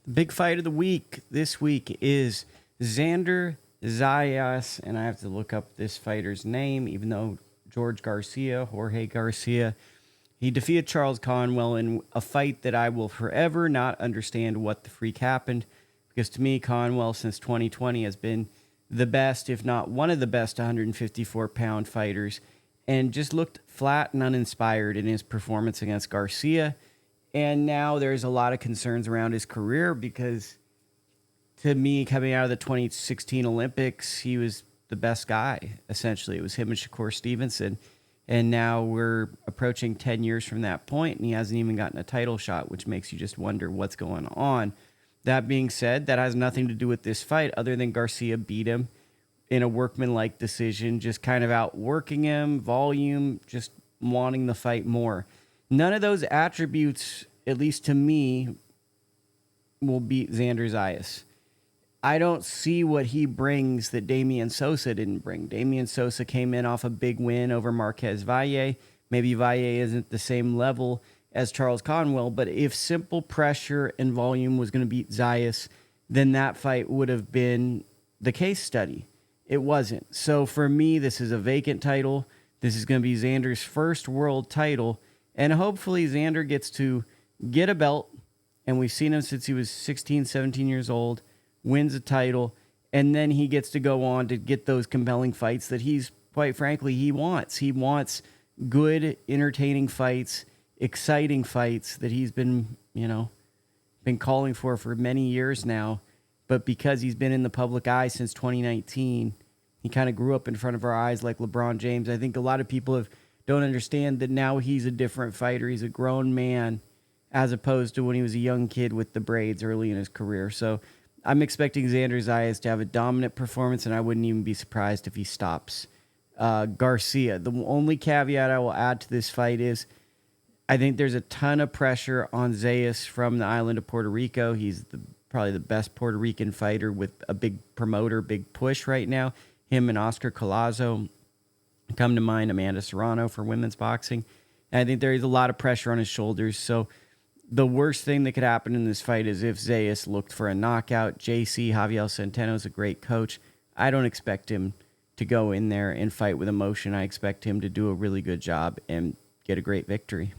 The big fight of the week this week is Xander Zayas, and I have to look up this fighter's name, even though Jorge Garcia. He defeated Charles Conwell in a fight that I will forever not understand what the freak happened, because to me, Conwell since 2020 has been the best, if not one of the best 154-pound fighters, and just looked flat and uninspired in his performance against Garcia. And now there's a lot of concerns around his career because, to me, coming out of the 2016 Olympics, he was the best guy, essentially. It was him and Shakur Stevenson. And now we're approaching 10 years from that point, and he hasn't even gotten a title shot, which makes you just wonder what's going on. That being said, that has nothing to do with this fight other than Garcia beat him in a workmanlike decision, just kind of outworking him, volume, just wanting the fight more. None of those attributes, at least to me, will beat Xander Zayas. I don't see what he brings that Damian Sosa didn't bring. Damian Sosa came in off a big win over Marquez Valle. Maybe Valle isn't the same level as Charles Conwell, but if simple pressure and volume was going to beat Zayas, then that fight would have been the case study. It wasn't. So for me, this is a vacant title. This is going to be Xander's first world title. And hopefully Xander gets to get a belt, and we've seen him since he was 16, 17 years old, wins a title, and then he gets to go on to get those compelling fights that he's, quite frankly, he wants. He wants good, entertaining fights, exciting fights that he's been calling for many years now. But because he's been in the public eye since 2019, he kind of grew up in front of our eyes like LeBron James. I think a lot of people don't understand that now he's a different fighter. He's a grown man as opposed to when he was a young kid with the braids early in his career. So I'm expecting Xander Zayas to have a dominant performance, and I wouldn't even be surprised if he stops Garcia. The only caveat I will add to this fight is I think there's a ton of pressure on Zayas from the island of Puerto Rico. He's probably the best Puerto Rican fighter with a big promoter, big push right now. Him and Oscar Collazo come to mind, Amanda Serrano for women's boxing. And I think there is a lot of pressure on his shoulders. So the worst thing that could happen in this fight is if Zayas looked for a knockout. Javier Centeno is a great coach. I don't expect him to go in there and fight with emotion. I expect him to do a really good job and get a great victory.